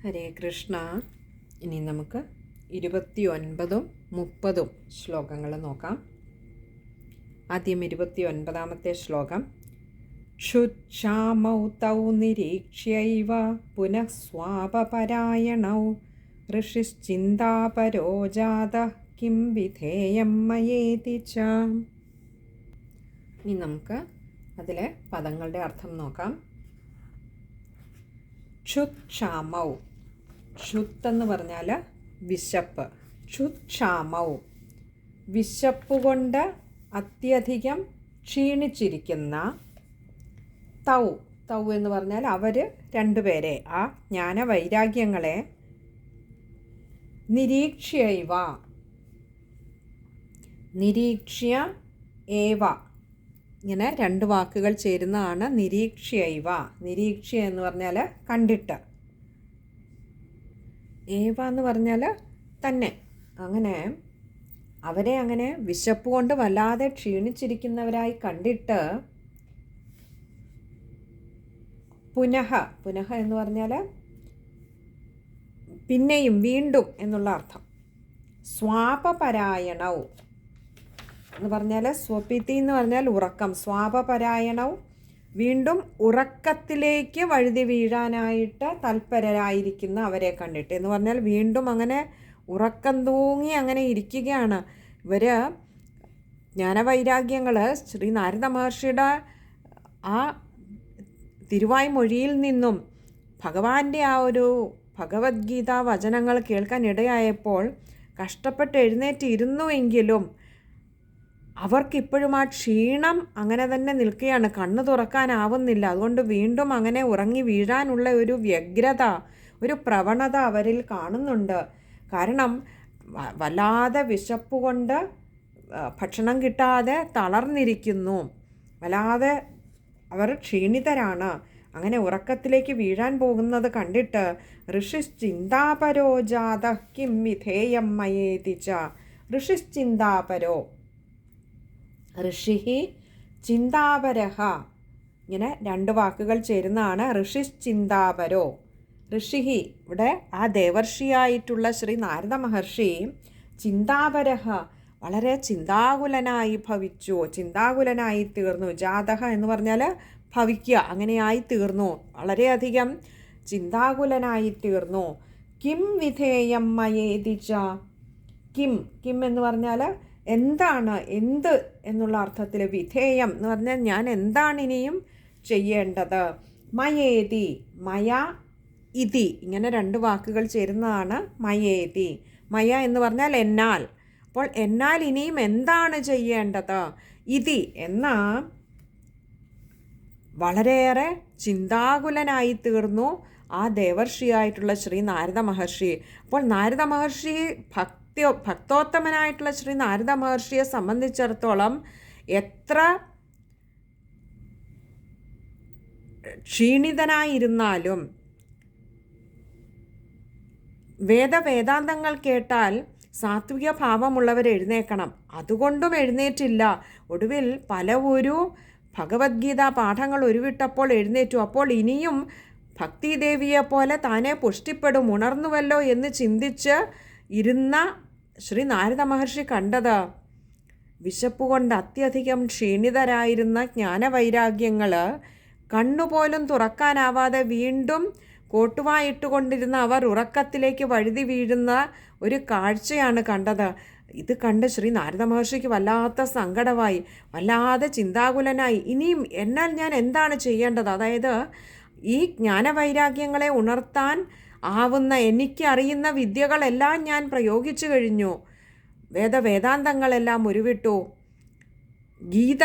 ഹരേ കൃഷ്ണ. ഇനി നമുക്ക് 29ഉം 30ഉം ശ്ലോകങ്ങൾ നോക്കാം. ആദ്യം 29ാമത്തെ ശ്ലോകം. ക്ഷുച്ഛാമൗ തൗ നിരീക്ഷ്യൈവ പുനഃ സ്വാപപരായണൗ ഋഷിശ്ചിന്താപരോ ജാതഃ കിം വിധേയം മയേതി ച. ഇനി നമുക്ക് അതിലെ പദങ്ങളുടെ അർത്ഥം നോക്കാം. ക്ഷുച്ഛാമൗ, ക്ഷുത്തെന്ന് പറഞ്ഞാൽ വിശപ്പ്. ക്ഷുച്ഛാമൗ, വിശപ്പ് കൊണ്ട് അത്യധികം ക്ഷീണിച്ചിരിക്കുന്ന. തൗ, തൗ എന്ന് പറഞ്ഞാൽ അവർ രണ്ടുപേരെ, ആ ജ്ഞാനവൈരാഗ്യങ്ങളെ. നിരീക്ഷ്യൈവ, നിരീക്ഷ്യ ഏവ, ഇങ്ങനെ രണ്ട് വാക്കുകൾ ചേരുന്നതാണ് നിരീക്ഷ്യൈവ. നിരീക്ഷ്യ എന്ന് പറഞ്ഞാൽ കണ്ടിട്ട്, ഏവ എന്ന് പറഞ്ഞാൽ തന്നെ. അങ്ങനെ അവരെ അങ്ങനെ വിശപ്പ് കൊണ്ട് വല്ലാതെ ക്ഷീണിച്ചിരിക്കുന്നവരായി കണ്ടിട്ട്. പുനഃ, പുനഃ എന്ന് പറഞ്ഞാൽ പിന്നെയും വീണ്ടും എന്നുള്ള അർത്ഥം. സ്വാപപരായണൗ എന്ന് പറഞ്ഞാൽ സ്വപിതി എന്ന് പറഞ്ഞാൽ ഉറക്കം. സ്വാപപരായണവും വീണ്ടും ഉറക്കത്തിലേക്ക് വഴുതി വീഴാനായിട്ട് തൽപരരായിരിക്കുന്ന അവരെ കണ്ടിട്ട് എന്ന് പറഞ്ഞാൽ വീണ്ടും അങ്ങനെ ഉറക്കം തൂങ്ങി അങ്ങനെ ഇരിക്കുകയാണ് ഇവർ. ജ്ഞാനവൈരാഗ്യങ്ങൾ ശ്രീ നാരദ മഹർഷിയുടെ ആ തിരുവായ്മൊഴിയിൽ നിന്നും ഭഗവാന്റെ ആ ഒരു ഭഗവത്ഗീത വചനങ്ങൾ കേൾക്കാൻ ഇടയായപ്പോൾ കഷ്ടപ്പെട്ട് എഴുന്നേറ്റിരുന്നുവെങ്കിലും അവർക്കിപ്പോഴും ആ ക്ഷീണം അങ്ങനെ തന്നെ നിൽക്കുകയാണ്. കണ്ണു തുറക്കാനാവുന്നില്ല. അതുകൊണ്ട് വീണ്ടും അങ്ങനെ ഉറങ്ങി വീഴാനുള്ള ഒരു വ്യഗ്രത, ഒരു പ്രവണത അവരിൽ കാണുന്നുണ്ട്. കാരണം വല്ലാതെ വിശപ്പ് കൊണ്ട് ഭക്ഷണം കിട്ടാതെ തളർന്നിരിക്കുന്നു. വല്ലാതെ അവർ ക്ഷീണിതരാണ്. അങ്ങനെ ഉറക്കത്തിലേക്ക് വീഴാൻ പോകുന്നത് കണ്ടിട്ട് ഋഷിശ്ചിന്താപരോ ജാതഃ കിം വിധേയം മയേതി ച. ഋഷിശ്ചിന്താപരോ, ഋഷിഹി ചിന്താപരഹ, ഇങ്ങനെ രണ്ട് വാക്കുകൾ ചേരുന്നതാണ് ഋഷിശ്ചിന്താപരോ. ഋഷിഹി, ഇവിടെ ആ ദേവർഷിയായിട്ടുള്ള ശ്രീ നാരദ മഹർഷി ചിന്താപരഹ, വളരെ ചിന്താകുലനായി ഭവിച്ചു, ചിന്താകുലനായി തീർന്നു. ജാതഹ എന്ന് പറഞ്ഞാൽ ഭവിക്കുക, അങ്ങനെയായി തീർന്നു, വളരെയധികം ചിന്താകുലനായി തീർന്നു. കിം വിധേയം മയേതി ച. കിം, കിം എന്ന് പറഞ്ഞാൽ എന്താണ്, എന്ത് എന്നുള്ള അർത്ഥത്തിൽ. വിധേയം എന്ന് പറഞ്ഞാൽ ഞാൻ എന്താണ് ഇനിയും ചെയ്യേണ്ടത്. മയേതി, മയ ഇതി, ഇങ്ങനെ രണ്ട് വാക്കുകൾ ചേരുന്നതാണ് മയേതി. മയ എന്ന് പറഞ്ഞാൽ എന്നാൽ. അപ്പോൾ എന്നാൽ ഇനിയും എന്താണ് ചെയ്യേണ്ടത്. ഇതി എന്ന വളരെയേറെ ചിന്താകുലനായി തീർന്നു ആ ദേവർഷിയായിട്ടുള്ള ശ്രീ നാരദ മഹർഷി. അപ്പോൾ നാരദ മഹർഷി ഭക്തോത്തമനായിട്ടുള്ള ശ്രീ നാരദ മഹർഷിയെ സംബന്ധിച്ചിടത്തോളം എത്ര ക്ഷീണിതനായിരുന്നാലും വേദാന്തങ്ങൾ കേട്ടാൽ സാത്വിക ഭാവമുള്ളവർ എഴുന്നേക്കണം. അതുകൊണ്ടും എഴുന്നേറ്റില്ല. ഒടുവിൽ പല ഒരു ഭഗവത്ഗീത പാഠങ്ങൾ ഉരുവിട്ടപ്പോൾ എഴുന്നേറ്റു. അപ്പോൾ ഇനിയും ഭക്തിദേവിയെപ്പോലെ താനെ പുഷ്ടിപ്പെടും, ഉണർന്നുവല്ലോ എന്ന് ചിന്തിച്ച് ഇരുന്ന ശ്രീ നാരദ മഹർഷി കണ്ടത് വിശപ്പുകൊണ്ട് അത്യധികം ക്ഷീണിതരായിരുന്ന ജ്ഞാനവൈരാഗ്യങ്ങൾ കണ്ണുപോലും തുറക്കാനാവാതെ വീണ്ടും കോട്ടുവായിട്ടുകൊണ്ടിരുന്ന അവർ ഉറക്കത്തിലേക്ക് വഴുതി വീഴുന്ന ഒരു കാഴ്ചയാണ് കണ്ടത്. ഇത് കണ്ട് ശ്രീ നാരദ മഹർഷിക്ക് വല്ലാത്ത സങ്കടമായി, വല്ലാതെ ചിന്താകുലനായി. ഇനിയും എന്നാൽ ഞാൻ എന്താണ് ചെയ്യേണ്ടത്. അതായത് ഈ ജ്ഞാനവൈരാഗ്യങ്ങളെ ഉണർത്താൻ ആവുന്ന എനിക്ക് അറിയുന്ന വിദ്യകളെല്ലാം ഞാൻ പ്രയോഗിച്ചു കഴിഞ്ഞു. വേദാന്തങ്ങളെല്ലാം ഉരുവിട്ടു, ഗീത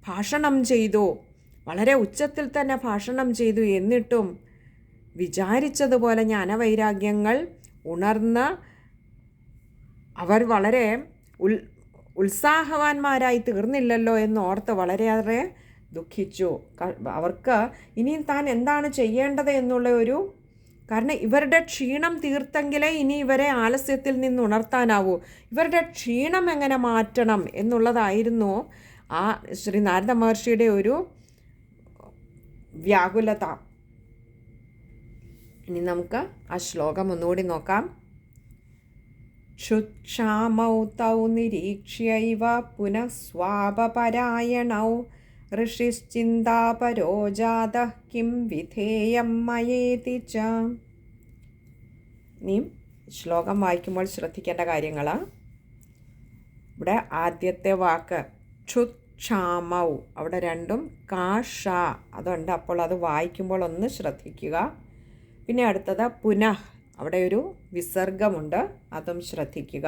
ഭാഷണം ചെയ്തു, വളരെ ഉച്ചത്തിൽ തന്നെ ഭാഷണം ചെയ്തു. എന്നിട്ടും വിചാരിച്ചതുപോലെ ജ്ഞാനവൈരാഗ്യങ്ങൾ ഉണർന്ന് അവർ വളരെ ഉത്സാഹവാന്മാരായി തീർന്നില്ലല്ലോ എന്നോർത്ത് വളരെയേറെ ദുഃഖിച്ചു. അവർക്ക് ഇനി താൻ എന്താണ് ചെയ്യേണ്ടത് എന്നുള്ള ഒരു, കാരണം ഇവരുടെ ക്ഷീണം തീർത്തെങ്കിലേ ഇനി ഇവരെ ആലസ്യത്തിൽ നിന്ന് ഉണർത്താനാവൂ. ഇവരുടെ ക്ഷീണം എങ്ങനെ മാറ്റണം എന്നുള്ളതായിരുന്നു ആ ശ്രീ നാരദ മഹർഷിയുടെ ഒരു വ്യാകുലത. ഇനി നമുക്ക് ആ ശ്ലോകം ഒന്നുകൂടി നോക്കാം. ക്ഷുത്ക്ഷാമൗ തൗ നിരീക്ഷ്യൈവ പുനഃ സ്വാപപരായണൗ ഋഷിശ്ചിന്താപരോ ജാതഃ കിം വിധേയം മയേതി ച. ഇനിയും ശ്ലോകം വായിക്കുമ്പോൾ ശ്രദ്ധിക്കേണ്ട കാര്യങ്ങൾ. ഇവിടെ ആദ്യത്തെ വാക്ക് ക്ഷുത്ക്ഷാമൗ, അവിടെ രണ്ടും കാഷ അതുണ്ട്, അപ്പോൾ അത് വായിക്കുമ്പോൾ ഒന്ന് ശ്രദ്ധിക്കുക. പിന്നെ അടുത്തത് പുനഃ, അവിടെ ഒരു വിസർഗമുണ്ട്, അതും ശ്രദ്ധിക്കുക.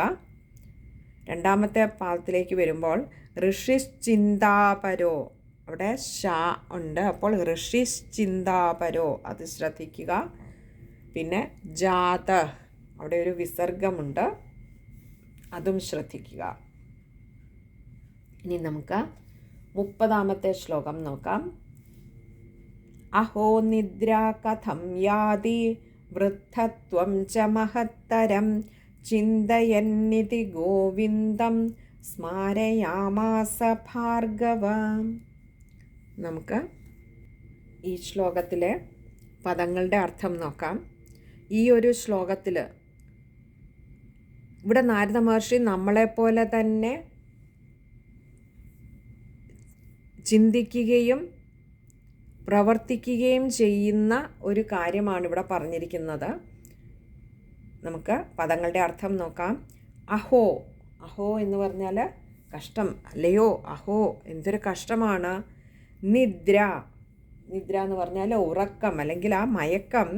രണ്ടാമത്തെ പാദത്തിലേക്ക് വരുമ്പോൾ ഋഷിശ്ചിന്താപരോ, അവിടെ ഷ ഉണ്ട്, അപ്പോൾ ഋഷിശ്ചിന്താപരോ അത് ശ്രദ്ധിക്കുക. പിന്നെ ജാത, അവിടെ ഒരു വിസർഗമുണ്ട്, അതും ശ്രദ്ധിക്കുക. ഇനി നമുക്ക് 30ാമത്തെ ശ്ലോകം നോക്കാം. അഹോ നിദ്രാ കഥം യാതി വൃദ്ധത്വം ച മഹത്തരം ചിന്തയന്നിതി ഗോവിന്ദം സ്മാരയാമാസ ഭാർഗവ. നമുക്ക് ഈ ശ്ലോകത്തിലെ പദങ്ങളുടെ അർത്ഥം നോക്കാം. ഈ ഒരു ശ്ലോകത്തിൽ ഇവിടെ നാരദ മഹർഷി നമ്മളെപ്പോലെ തന്നെ ചിന്തിക്കുകയും പ്രവർത്തിക്കുകയും ചെയ്യുന്ന ഒരു കാര്യമാണ് ഇവിടെ പറഞ്ഞിരിക്കുന്നത്. നമുക്ക് പദങ്ങളുടെ അർത്ഥം നോക്കാം. അഹോ, അഹോ എന്ന് പറഞ്ഞാൽ കഷ്ടം, അല്ലയോ അഹോ എന്തൊരു കഷ്ടമാണ്. നിദ്ര, നിദ്ര എന്ന് പറഞ്ഞാൽ ഉറക്കം അല്ലെങ്കിൽ ആ മയക്കം.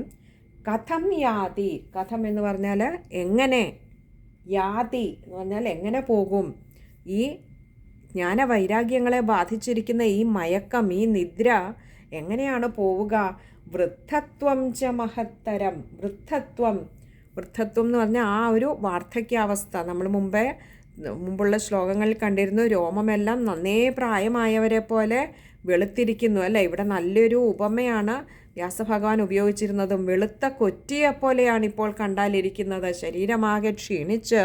കഥം യാതി, കഥം എന്ന് പറഞ്ഞാൽ എങ്ങനെ, യാതി എന്ന് പറഞ്ഞാൽ എങ്ങനെ പോകും. ഈ ജ്ഞാനവൈരാഗ്യങ്ങളെ ബാധിച്ചിരിക്കുന്ന ഈ മയക്കം, ഈ നിദ്ര എങ്ങനെയാണ് പോവുക. വൃദ്ധത്വം ച മഹത്തരം, വൃദ്ധത്വം, വൃദ്ധത്വം എന്ന് പറഞ്ഞാൽ ആ ഒരു വാർദ്ധക്യാവസ്ഥ. നമ്മൾ മുമ്പുള്ള ശ്ലോകങ്ങളിൽ കണ്ടിരുന്നു, രോമമെല്ലാം നന്നേ പ്രായമായവരെ പോലെ വെളുത്തിരിക്കുന്നു അല്ലേ. ഇവിടെ നല്ലൊരു ഉപമയാണ് വ്യാസഭഗവാൻ ഉപയോഗിച്ചിരുന്നതും. വെളുത്ത കൊറ്റിയെപ്പോലെയാണ് ഇപ്പോൾ കണ്ടാലിരിക്കുന്നത്. ശരീരമാകെ ക്ഷീണിച്ച്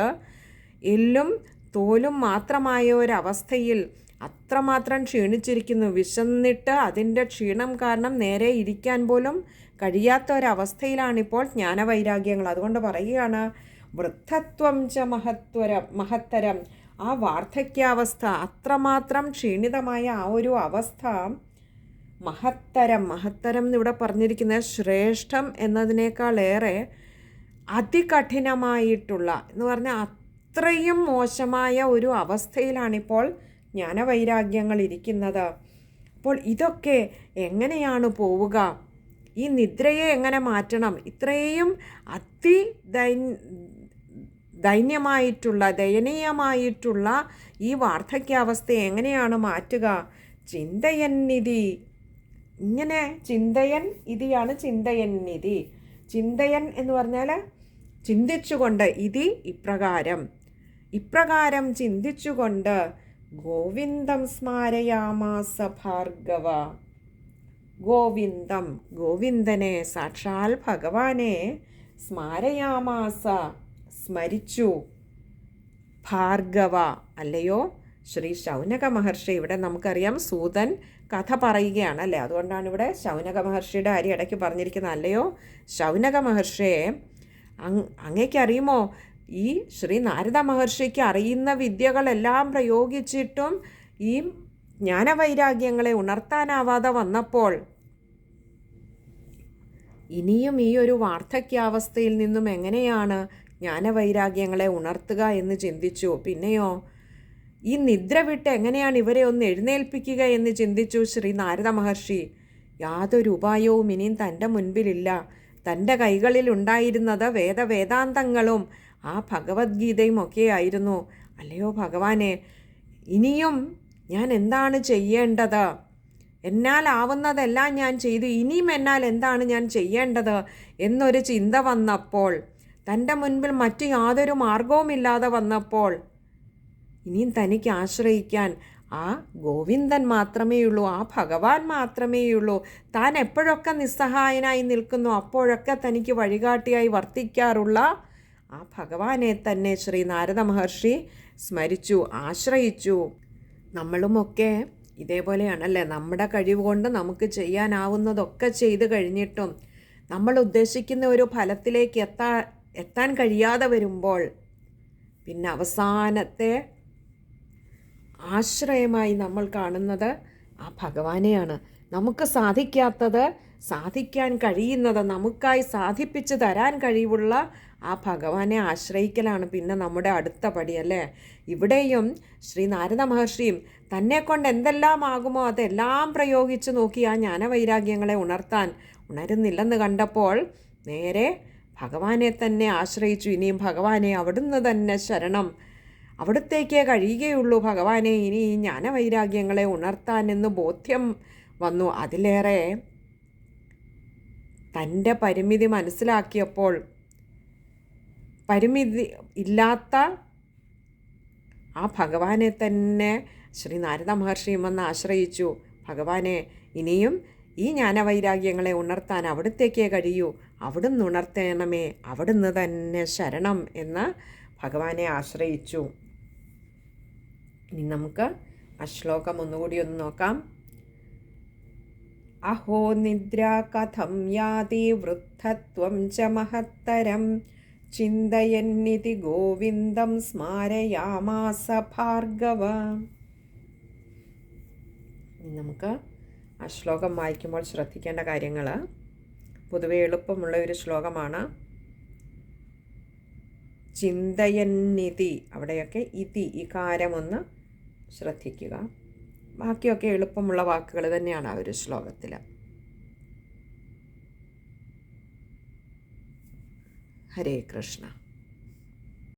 എല്ലും തോലും മാത്രമായ ഒരവസ്ഥയിൽ അത്രമാത്രം ക്ഷീണിച്ചിരിക്കുന്നു. വിശന്നിട്ട് അതിൻ്റെ ക്ഷീണം കാരണം നേരെ ഇരിക്കാൻ പോലും കഴിയാത്ത ഒരവസ്ഥയിലാണിപ്പോൾ ജ്ഞാനവൈരാഗ്യങ്ങൾ. അതുകൊണ്ട് പറയുകയാണ് വൃദ്ധത്വം ച മഹത്തരം, ആ വാർദ്ധക്യാവസ്ഥ, അത്രമാത്രം ക്ഷീണിതമായ ആ ഒരു അവസ്ഥ മഹത്തരം. മഹത്തരം എന്നിവിടെ പറഞ്ഞിരിക്കുന്നത് ശ്രേഷ്ഠം എന്നതിനേക്കാളേറെ അതികഠിനമായിട്ടുള്ള എന്ന് പറഞ്ഞാൽ അത്രയും മോശമായ ഒരു അവസ്ഥയിലാണിപ്പോൾ ജ്ഞാനവൈരാഗ്യങ്ങൾ ഇരിക്കുന്നത്. അപ്പോൾ ഇതൊക്കെ എങ്ങനെയാണ് പോവുക? ഈ നിദ്രയെ എങ്ങനെ മാറ്റണം? ഇത്രയും ദയനീയമായിട്ടുള്ള ഈ വാർദ്ധക്യാവസ്ഥയെ എങ്ങനെയാണ് മാറ്റുക? ചിന്തയന്നിധി, ഇങ്ങനെ ചിന്തയൻ ഇതിയാണ് ചിന്തയന്നിധി. ചിന്തയൻ എന്ന് പറഞ്ഞാൽ ചിന്തിച്ചുകൊണ്ട്, ഇതി ഇപ്രകാരം ചിന്തിച്ചുകൊണ്ട് ഗോവിന്ദം സ്മാരയാമാസ ഭാർഗവ. ഗോവിന്ദം, ഗോവിന്ദനെ, സാക്ഷാൽ ഭഗവാനെ സ്മാരയാമാസ, സ്മരിച്ചു. ഭാർഗവ, അല്ലയോ ശ്രീ ശൗനക മഹർഷി. ഇവിടെ നമുക്കറിയാം സൂതൻ കഥ പറയുകയാണ് അല്ലേ, അതുകൊണ്ടാണ് ഇവിടെ ശൗനക മഹർഷിയുടെ കാര്യം ഇടയ്ക്ക് പറഞ്ഞിരിക്കുന്നത്. അല്ലയോ ശൗനക മഹർഷിയെ, അങ്ങേക്കറിയുമോ ഈ ശ്രീ നാരദ മഹർഷിക്ക് അറിയുന്ന വിദ്യകളെല്ലാം പ്രയോഗിച്ചിട്ടും ഈ ജ്ഞാനവൈരാഗ്യങ്ങളെ ഉണർത്താനാവാതെ വന്നപ്പോൾ ഇനിയും ഈ ഒരു വാർദ്ധക്യാവസ്ഥയിൽ നിന്നും എങ്ങനെയാണ് ജ്ഞാനവൈരാഗ്യങ്ങളെ ഉണർത്തുക എന്ന് ചിന്തിച്ചു. പിന്നെയോ ഈ നിദ്ര വിട്ട് എങ്ങനെയാണ് ഇവരെ ഒന്ന് എഴുന്നേൽപ്പിക്കുക എന്ന് ചിന്തിച്ചു ശ്രീ നാരദ മഹർഷി. യാതൊരു ഉപായവും ഇനിയും തൻ്റെ മുൻപിലില്ല. തൻ്റെ കൈകളിൽ ഉണ്ടായിരുന്നത് വേദാന്തങ്ങളും ആ ഭഗവത്ഗീതയും ഒക്കെയായിരുന്നു. അല്ലയോ ഭഗവാനെ, ഇനിയും ഞാൻ എന്താണ് ചെയ്യേണ്ടത്? എന്നാൽ ആവുന്നതെല്ലാം ഞാൻ ചെയ്തു, ഇനിയും എന്നാൽ എന്താണ് ഞാൻ ചെയ്യേണ്ടത് എന്നൊരു ചിന്ത വന്നപ്പോൾ, തൻ്റെ മുൻപിൽ മറ്റു യാതൊരു മാർഗവുമില്ലാതെ വന്നപ്പോൾ ഇനിയും തനിക്ക് ആശ്രയിക്കാൻ ആ ഗോവിന്ദൻ മാത്രമേയുള്ളൂ, ആ ഭഗവാൻ മാത്രമേയുള്ളൂ. താൻ എപ്പോഴൊക്കെ നിസ്സഹായനായി നിൽക്കുന്നു അപ്പോഴൊക്കെ തനിക്ക് വഴികാട്ടിയായി വർത്തിക്കാറുള്ള ആ ഭഗവാനെ തന്നെ ശ്രീ നാരദ മഹർഷി സ്മരിച്ചു, ആശ്രയിച്ചു. നമ്മളുമൊക്കെ ഇതേപോലെയാണല്ലേ, നമ്മുടെ കഴിവ് കൊണ്ട് നമുക്ക് ചെയ്യാനാവുന്നതൊക്കെ ചെയ്തു കഴിഞ്ഞിട്ടും നമ്മൾ ഉദ്ദേശിക്കുന്ന ഒരു ഫലത്തിലേക്ക് എത്താൻ കഴിയാതെ വരുമ്പോൾ പിന്നെ അവസാനത്തെ ആശ്രയമായി നമ്മൾ കാണുന്നത് ആ ഭഗവാനെയാണ്. നമുക്ക് സാധിക്കാത്തത് സാധിക്കാൻ കഴിയുന്നത് നമുക്കായി സാധിപ്പിച്ച് തരാൻ കഴിവുള്ള ആ ഭഗവാനെ ആശ്രയിക്കലാണ് പിന്നെ നമ്മുടെ അടുത്ത പടി, അല്ലേ? ഇവിടെയും ശ്രീ നാരദ മഹർഷിയും തന്നെ കൊണ്ട് എന്തെല്ലാം ആകുമോ അതെല്ലാം പ്രയോഗിച്ച് നോക്കി ആ ജ്ഞാനവൈരാഗ്യങ്ങളെ ഉണരുന്നില്ലെന്ന് കണ്ടപ്പോൾ നേരെ ഭഗവാനെ തന്നെ ആശ്രയിച്ചു. ഇനിയും ഭഗവാനെ അവിടുന്ന് തന്നെ ശരണം, അവിടുത്തേക്കേ കഴിയുകയുള്ളൂ ഭഗവാനെ ഇനി ഈ ജ്ഞാനവൈരാഗ്യങ്ങളെ ഉണർത്താൻ എന്ന് ബോധ്യം വന്നു. അതിലേറെ തൻ്റെ പരിമിതി മനസ്സിലാക്കിയപ്പോൾ പരിമിതി ഇല്ലാത്ത ആ ഭഗവാനെ തന്നെ ശ്രീ നാരദ മഹർഷിയും വന്ന് ആശ്രയിച്ചു. ഭഗവാനെ ഇനിയും ഈ ജ്ഞാനവൈരാഗ്യങ്ങളെ ഉണർത്താൻ അവിടുത്തേക്കേ കഴിയൂ, അവിടുന്ന് ഉണർത്തണമേ, അവിടുന്ന് തന്നെ ശരണം എന്ന് ഭഗവാനെ ആശ്രയിച്ചു. ഇനി നമുക്ക് ആ ശ്ലോകം ഒന്നുകൂടി ഒന്ന് നോക്കാം. അഹോ നിദ്ര കഥം യാതി വൃദ്ധത്വം ച മഹത്തരം ചിന്തയന്നിതി ഗോവിന്ദം സ്മാരയാമാസ ഭാർഗവ. നമുക്ക് ആ ശ്ലോകം വായിക്കുമ്പോൾ ശ്രദ്ധിക്കേണ്ട കാര്യങ്ങൾ, പൊതുവെ എളുപ്പമുള്ള ഒരു ശ്ലോകമാണ്. ചിന്തയന്നിതി, അവിടെയൊക്കെ ഇതി ഇകാരമൊന്ന് ശ്രദ്ധിക്കുക. ബാക്കിയൊക്കെ എളുപ്പമുള്ള വാക്കുകൾ തന്നെയാണ് ആ ഒരു ശ്ലോകത്തിൽ. ഹരേ കൃഷ്ണ.